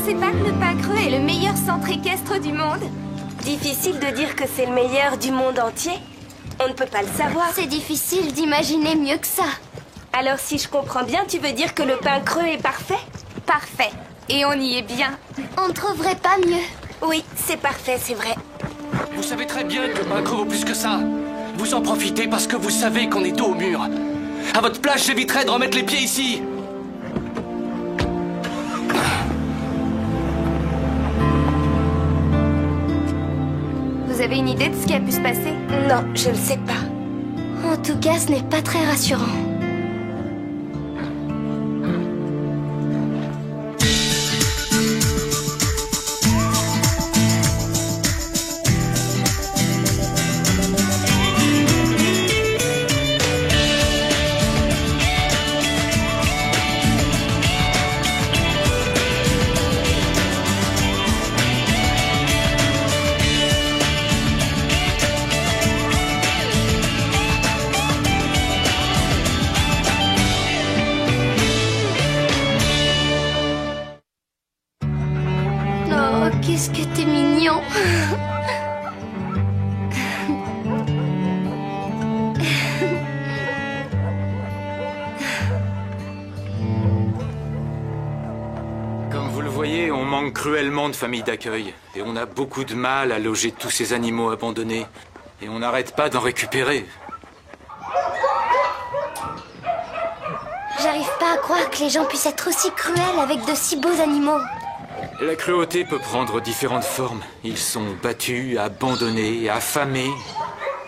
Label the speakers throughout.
Speaker 1: pensez pas que le Pain Creux est le meilleur centre équestre du monde?
Speaker 2: Difficile de dire que c'est le meilleur du monde entier. On ne peut pas le savoir.
Speaker 1: C'est difficile d'imaginer mieux que ça.
Speaker 2: Alors si je comprends bien, tu veux dire que le Pain Creux est parfait?
Speaker 1: Parfait. Et on y est bien. On ne trouverait pas mieux.
Speaker 2: Oui, c'est parfait, c'est vrai.
Speaker 3: Vous savez très bien que le Pain Creux vaut plus que ça. Vous en profitez parce que vous savez qu'on est dos au mur. À votre place, j'éviterais de remettre les pieds ici.
Speaker 1: Vous avez une idée de ce qui a pu se passer?
Speaker 2: Non, je ne sais pas.
Speaker 1: En tout cas, ce n'est pas très rassurant. Oh, qu'est-ce que t'es mignon.
Speaker 4: Comme vous le voyez, on manque cruellement de familles d'accueil. Et on a beaucoup de mal à loger tous ces animaux abandonnés. Et on n'arrête pas d'en récupérer.
Speaker 1: J'arrive pas à croire que les gens puissent être aussi cruels avec de si beaux animaux.
Speaker 4: La cruauté peut prendre différentes formes. Ils sont battus, abandonnés, affamés.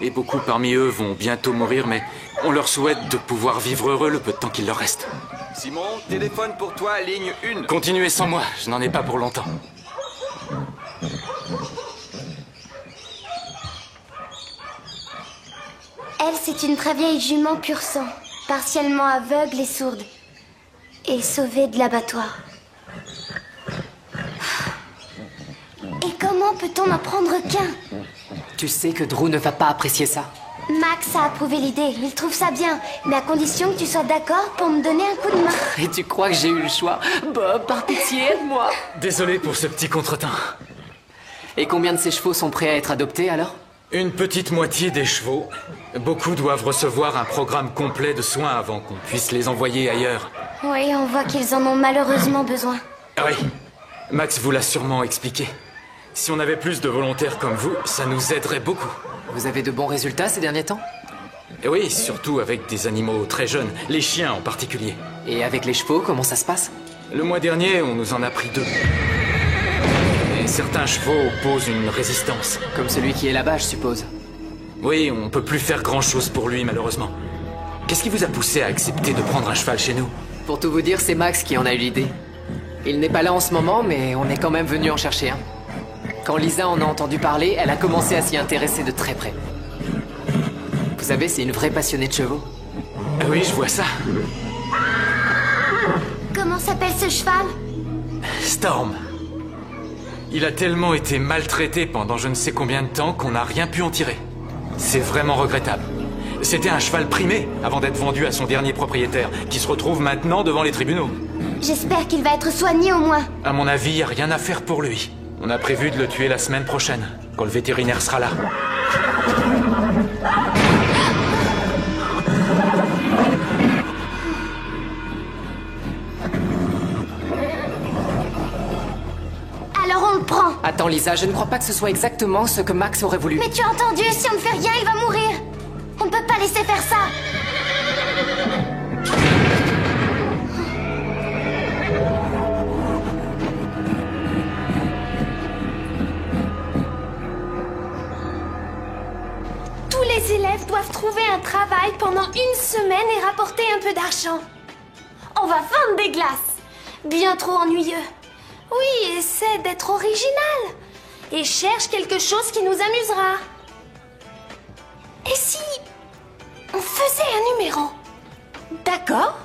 Speaker 4: Et beaucoup parmi eux vont bientôt mourir, mais on leur souhaite de pouvoir vivre heureux le peu de temps qu'il leur reste.
Speaker 5: Simon, téléphone pour toi, ligne 1.
Speaker 4: Continuez sans moi, je n'en ai pas pour longtemps.
Speaker 1: Elle, c'est une très vieille jument pur sang, partiellement aveugle et sourde, et sauvée de l'abattoir. Et comment peut-on n'en prendre qu'un?
Speaker 6: Tu sais que Drew ne va pas apprécier ça.
Speaker 1: Max a approuvé l'idée, il trouve ça bien, mais à condition que tu sois d'accord pour me donner un coup de main.
Speaker 6: Et tu crois que j'ai eu le choix? Bob, par pitié, aide-moi.
Speaker 4: Désolé pour ce petit contretemps.
Speaker 6: Et combien de ces chevaux sont prêts à être adoptés alors?
Speaker 4: Une petite moitié des chevaux. Beaucoup doivent recevoir un programme complet de soins avant qu'on puisse les envoyer ailleurs.
Speaker 1: Oui, on voit qu'ils en ont malheureusement besoin.
Speaker 4: Ah oui, Max vous l'a sûrement expliqué. Si on avait plus de volontaires comme vous, ça nous aiderait beaucoup.
Speaker 6: Vous avez de bons résultats ces derniers temps?
Speaker 4: Et oui, surtout avec des animaux très jeunes, les chiens en particulier.
Speaker 6: Et avec les chevaux, comment ça se passe?
Speaker 4: Le mois dernier, on nous en a pris 2. Et certains chevaux opposent une résistance.
Speaker 6: Comme celui qui est là-bas, je suppose.
Speaker 4: Oui, on peut plus faire grand-chose pour lui, malheureusement. Qu'est-ce qui vous a poussé à accepter de prendre un cheval chez nous?
Speaker 6: Pour tout vous dire, c'est Max qui en a eu l'idée. Il n'est pas là en ce moment, mais on est quand même venu en chercher un. Quand Lisa en a entendu parler, elle a commencé à s'y intéresser de très près. Vous savez, c'est une vraie passionnée de chevaux.
Speaker 4: Ah oui, je vois ça.
Speaker 1: Comment s'appelle ce cheval?
Speaker 4: Storm. Il a tellement été maltraité pendant je ne sais combien de temps qu'on n'a rien pu en tirer. C'est vraiment regrettable. C'était un cheval primé avant d'être vendu à son dernier propriétaire, qui se retrouve maintenant devant les tribunaux.
Speaker 1: J'espère qu'il va être soigné au moins.
Speaker 4: À mon avis, y a rien à faire pour lui. On a prévu de le tuer la semaine prochaine, quand le vétérinaire sera là.
Speaker 1: Alors on le prend.
Speaker 6: Attends, Lisa, je ne crois pas que ce soit exactement ce que Max aurait voulu.
Speaker 1: Mais tu as entendu, si on ne fait rien, il va mourir. On ne peut pas laisser faire ça. Tous les élèves doivent trouver un travail pendant 1 semaine et rapporter un peu d'argent. On va vendre des glaces. Bien trop ennuyeux. Oui, essaie d'être original. Et cherche quelque chose qui nous amusera. Et si on faisait un numéro? D'accord.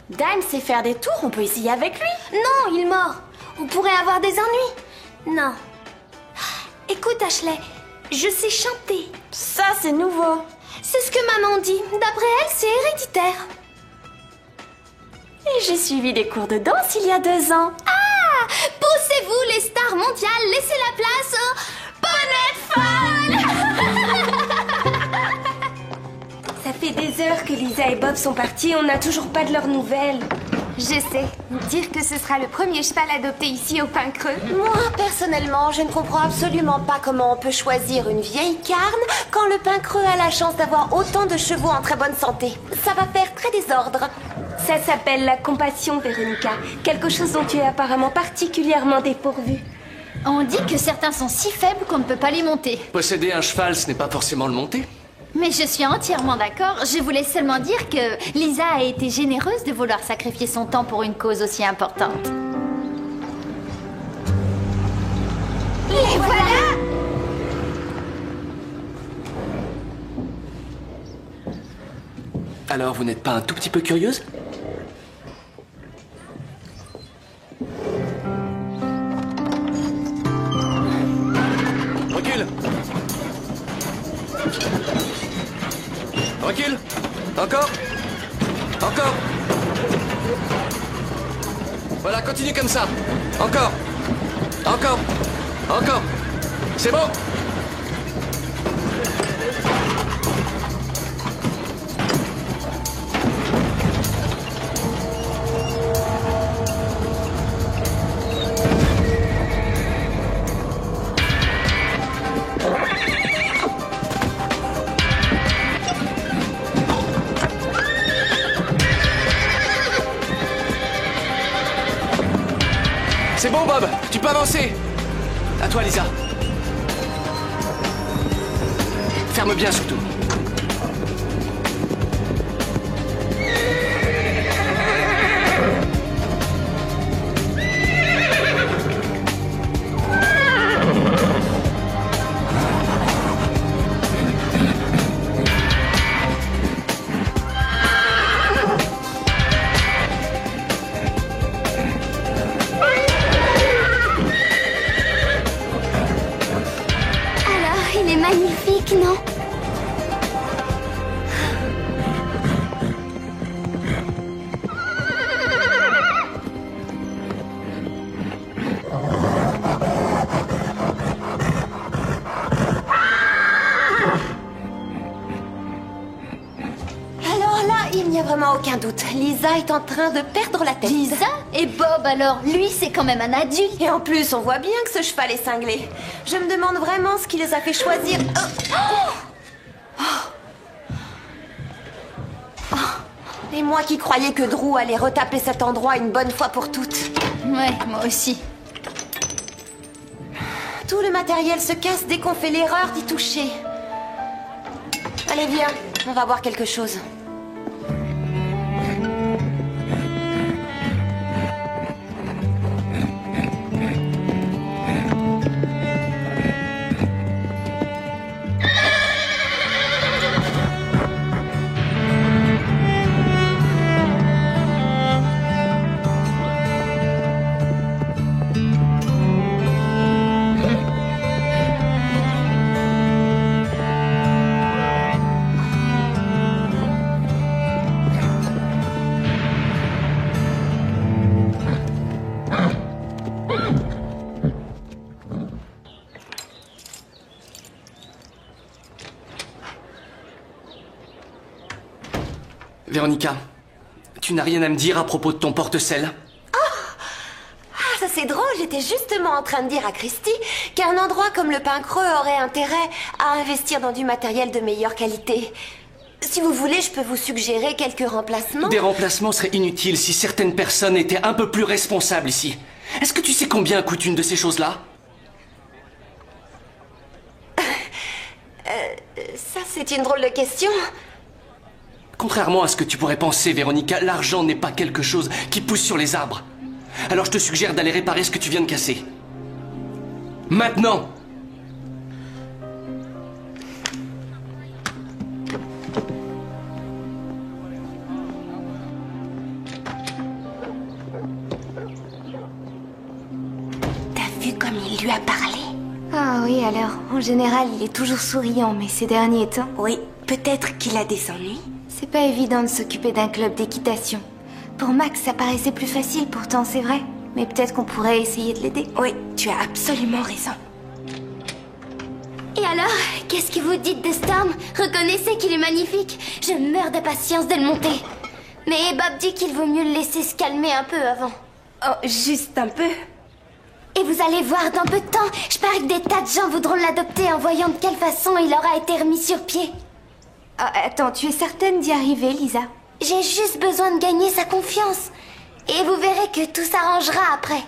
Speaker 1: Dime sait faire des tours, on peut essayer avec lui. Non, il est mort. On pourrait avoir des ennuis. Non. Écoute, Ashley, je sais chanter. Ça, c'est nouveau. C'est ce que maman dit. D'après elle, c'est héréditaire.
Speaker 2: j'ai suivi des cours de danse il y a 2 ans.
Speaker 1: Ah! Poussez-vous les stars mondiales, laissez la place aux bonnettes folles.
Speaker 2: Ça fait des heures que Lisa et Bob sont partis, on n'a toujours pas de leurs nouvelles.
Speaker 1: Je sais, dire que ce sera le premier cheval adopté ici au Pin Creux.
Speaker 2: Moi, personnellement, je ne comprends absolument pas comment on peut choisir une vieille carne quand le Pin Creux a la chance d'avoir autant de chevaux en très bonne santé. Ça va faire très désordre. Ça s'appelle la compassion, Véronica. Quelque chose dont tu es apparemment particulièrement dépourvue.
Speaker 7: On dit que certains sont si faibles qu'on ne peut pas les monter.
Speaker 3: Posséder un cheval, ce n'est pas forcément le monter.
Speaker 7: Mais je suis entièrement d'accord. Je voulais seulement dire que Lisa a été généreuse de vouloir sacrifier son temps pour une cause aussi importante.
Speaker 1: Et voilà!
Speaker 3: Alors, vous n'êtes pas un tout petit peu curieuse? Recule! Recule! Encore! Encore! Voilà, continue comme ça! Encore! Encore! Encore! C'est bon! C'est bon, Bob, tu peux avancer. À toi, Lisa. Ferme bien, surtout.
Speaker 1: Il est magnifique, non?
Speaker 2: Alors là, il n'y a vraiment aucun doute. Lisa est en train de perdre la tête.
Speaker 7: Lisa? Et Bob alors? Lui, c'est quand même un adulte.
Speaker 2: Et en plus, on voit bien que ce cheval est cinglé. Je me demande vraiment ce qui les a fait choisir. Et moi qui croyais que Drew allait retaper cet endroit une bonne fois pour toutes.
Speaker 7: Ouais, moi aussi.
Speaker 2: Tout le matériel se casse dès qu'on fait l'erreur d'y toucher. Allez, viens, on va voir quelque chose.
Speaker 3: Véronica, tu n'as rien à me dire à propos de ton porte-sel?
Speaker 2: Ah, ça c'est drôle, j'étais justement en train de dire à Christy qu'un endroit comme le Pin Creux aurait intérêt à investir dans du matériel de meilleure qualité. Si vous voulez, je peux vous suggérer quelques remplacements.
Speaker 3: Des remplacements seraient inutiles si certaines personnes étaient un peu plus responsables ici. Est-ce que tu sais combien coûte une de ces choses-là?
Speaker 2: Ça c'est une drôle de question.
Speaker 3: Contrairement à ce que tu pourrais penser, Véronica, l'argent n'est pas quelque chose qui pousse sur les arbres. Alors je te suggère d'aller réparer ce que tu viens de casser. Maintenant!
Speaker 2: T'as vu comme il lui a parlé?
Speaker 1: Ah oui, alors, en général, il est toujours souriant, mais ces derniers temps...
Speaker 2: Oui, peut-être qu'il a des ennuis.
Speaker 1: C'est pas évident de s'occuper d'un club d'équitation. Pour Max, ça paraissait plus facile pourtant, c'est vrai. Mais peut-être qu'on pourrait essayer de l'aider.
Speaker 2: Oui, tu as absolument raison.
Speaker 1: Et alors, qu'est-ce que vous dites de Storm? Reconnaissez qu'il est magnifique. Je meurs d'impatience de le monter. Mais Bob dit qu'il vaut mieux le laisser se calmer un peu avant.
Speaker 2: Oh, juste un peu.
Speaker 1: Et vous allez voir, dans peu de temps, je parie que des tas de gens voudront l'adopter en voyant de quelle façon il aura été remis sur pied.
Speaker 2: Attends, tu es certaine d'y arriver, Lisa?
Speaker 1: J'ai juste besoin de gagner sa confiance. Et vous verrez que tout s'arrangera après.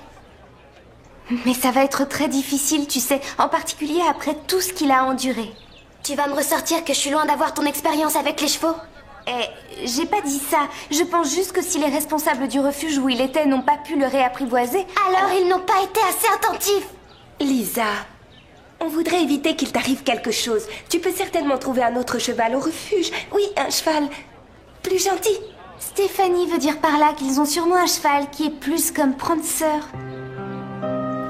Speaker 2: Mais ça va être très difficile, tu sais, en particulier après tout ce qu'il a enduré.
Speaker 1: Tu vas me ressortir que je suis loin d'avoir ton expérience avec les chevaux?
Speaker 2: J'ai pas dit ça. Je pense juste que si les responsables du refuge où il était n'ont pas pu le réapprivoiser...
Speaker 1: Alors ils n'ont pas été assez attentifs.
Speaker 2: Lisa, on voudrait éviter qu'il t'arrive quelque chose. Tu peux certainement trouver un autre cheval au refuge. Oui, un cheval plus gentil.
Speaker 1: Stéphanie veut dire par là qu'ils ont sûrement un cheval qui est plus comme Prancer.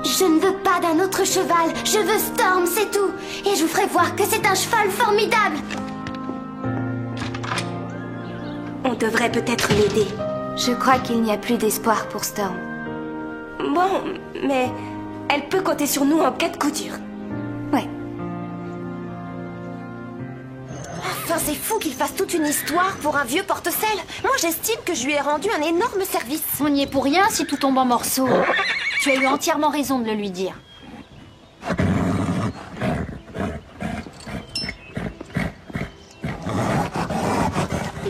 Speaker 1: Je ne veux pas d'un autre cheval. Je veux Storm, c'est tout. Et je vous ferai voir que c'est un cheval formidable.
Speaker 2: On devrait peut-être l'aider.
Speaker 1: Je crois qu'il n'y a plus d'espoir pour Storm.
Speaker 2: Bon, mais elle peut compter sur nous en cas de coup dur.
Speaker 1: Ouais.
Speaker 2: Enfin, c'est fou qu'il fasse toute une histoire pour un vieux porte-sel. Moi, j'estime que je lui ai rendu un énorme service.
Speaker 7: On n'y est pour rien si tout tombe en morceaux. Tu as eu entièrement raison de le lui dire.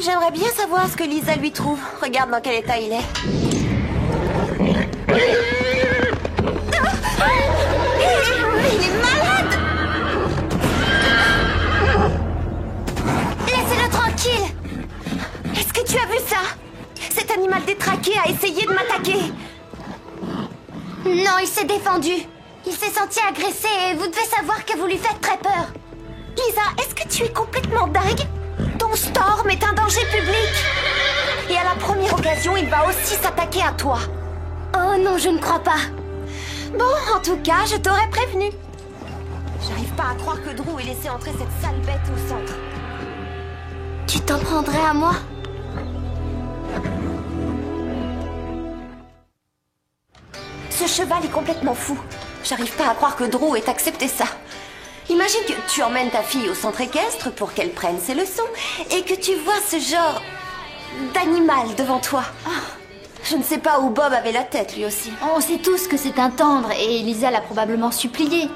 Speaker 2: J'aimerais bien savoir ce que Lisa lui trouve. Regarde dans quel état il est. Il est malade!
Speaker 1: Laissez-le tranquille.
Speaker 2: Est-ce que tu as vu ça? Cet animal détraqué a essayé de m'attaquer.
Speaker 1: Non, il s'est défendu. Il s'est senti agressé et vous devez savoir que vous lui faites très peur.
Speaker 2: Lisa, est-ce que tu es complètement dingue? Ton Storm est un danger public. Et à la première occasion, il va aussi s'attaquer à toi.
Speaker 1: Oh non, je ne crois pas.
Speaker 2: Bon, en tout cas, je t'aurais prévenu. J'arrive pas à croire que Drew ait laissé entrer cette sale bête au centre.
Speaker 1: Tu t'en prendrais à moi?
Speaker 2: Ce cheval est complètement fou. J'arrive pas à croire que Drew ait accepté ça. Imagine que tu emmènes ta fille au centre équestre pour qu'elle prenne ses leçons et que tu vois ce genre d'animal devant toi. Je ne sais pas où Bob avait la tête, lui aussi.
Speaker 7: On sait tous que c'est un tendre et Lisa l'a probablement supplié.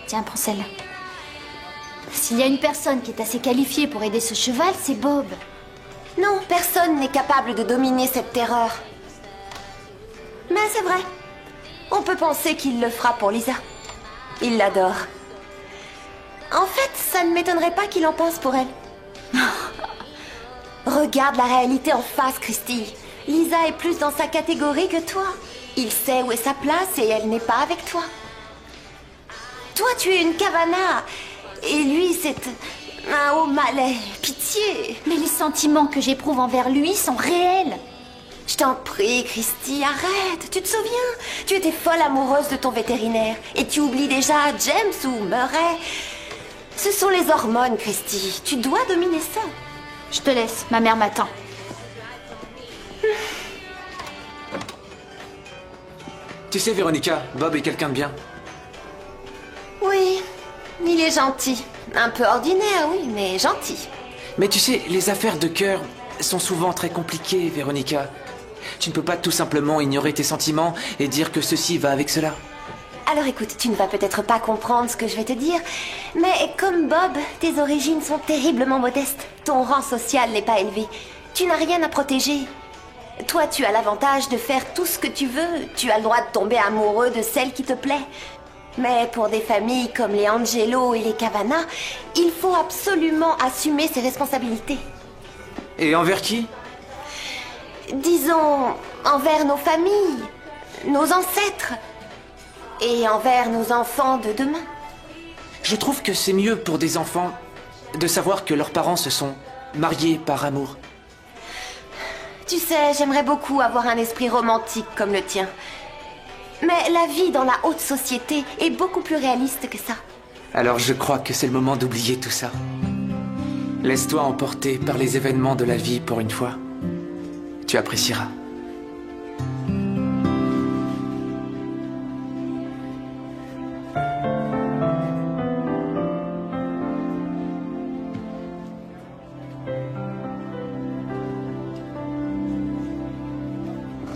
Speaker 7: Tiens, prends celle-là. S'il y a une personne qui est assez qualifiée pour aider ce cheval, c'est Bob.
Speaker 2: Non, personne n'est capable de dominer cette terreur. Mais c'est vrai. On peut penser qu'il le fera pour Lisa. Il l'adore. En fait, ça ne m'étonnerait pas qu'il en pense pour elle. Regarde la réalité en face, Christy. Lisa est plus dans sa catégorie que toi. Il sait où est sa place et elle n'est pas avec toi. Toi, tu es une Cavana. Et lui, c'est un haut malais. Pitié.
Speaker 7: Mais les sentiments que j'éprouve envers lui sont réels.
Speaker 2: Je t'en prie, Christy, arrête. Tu te souviens? Tu étais folle amoureuse de ton vétérinaire. Et tu oublies déjà James ou Murray. Ce sont les hormones, Christy. Tu dois dominer ça.
Speaker 7: Je te laisse, ma mère m'attend.
Speaker 8: Tu sais, Véronica, Bob est quelqu'un de bien.
Speaker 2: Oui, il est gentil. Un peu ordinaire, oui, mais gentil.
Speaker 8: Mais tu sais, les affaires de cœur sont souvent très compliquées, Véronica. Tu ne peux pas tout simplement ignorer tes sentiments et dire que ceci va avec cela.
Speaker 2: Alors écoute, tu ne vas peut-être pas comprendre ce que je vais te dire, mais comme Bob, tes origines sont terriblement modestes. Ton rang social n'est pas élevé. Tu n'as rien à protéger. Toi, tu as l'avantage de faire tout ce que tu veux. Tu as le droit de tomber amoureux de celle qui te plaît. Mais pour des familles comme les Angelo et les Cavana, il faut absolument assumer ses responsabilités.
Speaker 8: Et envers qui?
Speaker 2: Disons, envers nos familles, nos ancêtres, et envers nos enfants de demain.
Speaker 8: Je trouve que c'est mieux pour des enfants de savoir que leurs parents se sont mariés par amour.
Speaker 2: Tu sais, j'aimerais beaucoup avoir un esprit romantique comme le tien. Mais la vie dans la haute société est beaucoup plus réaliste que ça.
Speaker 8: Alors je crois que c'est le moment d'oublier tout ça. Laisse-toi emporter par les événements de la vie pour une fois. Tu apprécieras.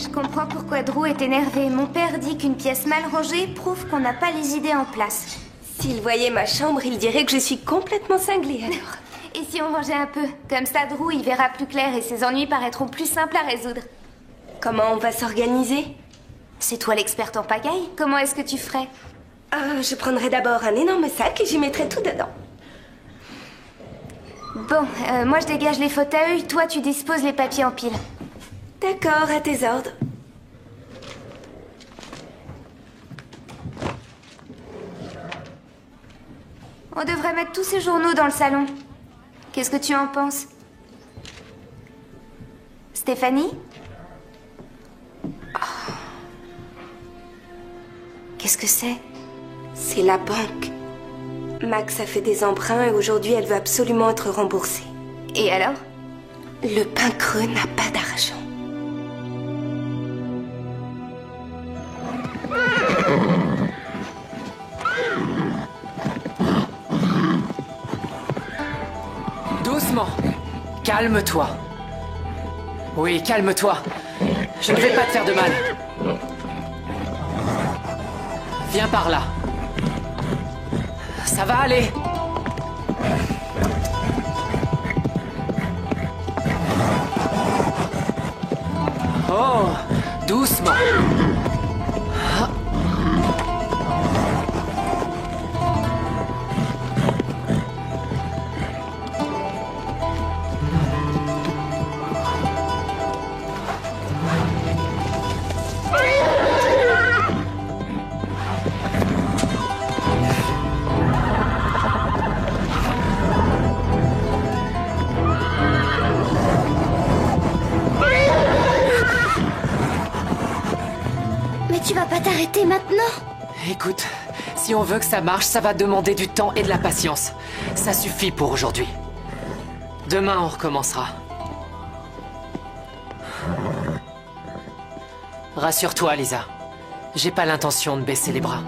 Speaker 2: Je comprends pourquoi Drew est énervé. Mon père dit qu'une pièce mal rangée prouve qu'on n'a pas les idées en place. S'il voyait ma chambre, il dirait que je suis complètement cinglée alors. Et si on rangeait un peu? Comme ça, Drew, il verra plus clair et ses ennuis paraîtront plus simples à résoudre. Comment on va s'organiser? C'est toi l'experte en pagaille. Comment est-ce que tu ferais? Je prendrais d'abord un énorme sac et j'y mettrais tout dedans. Bon, moi je dégage les fauteuils, toi tu disposes les papiers en pile. D'accord, à tes ordres. On devrait mettre tous ces journaux dans le salon. Qu'est-ce que tu en penses? Stéphanie? Oh. Qu'est-ce que c'est? C'est la banque. Max a fait des emprunts et aujourd'hui elle veut absolument être remboursée. Et alors? Le pain creux n'a pas d'argent.
Speaker 6: Doucement. Calme-toi. Oui, calme-toi. Je ne vais pas te faire de mal. Viens par là. Ça va aller. Oh, doucement.
Speaker 2: Tu vas pas t'arrêter maintenant?
Speaker 6: Écoute, si on veut que ça marche, ça va demander du temps et de la patience. Ça suffit pour aujourd'hui. Demain, on recommencera. Rassure-toi, Lisa. J'ai pas l'intention de baisser les bras.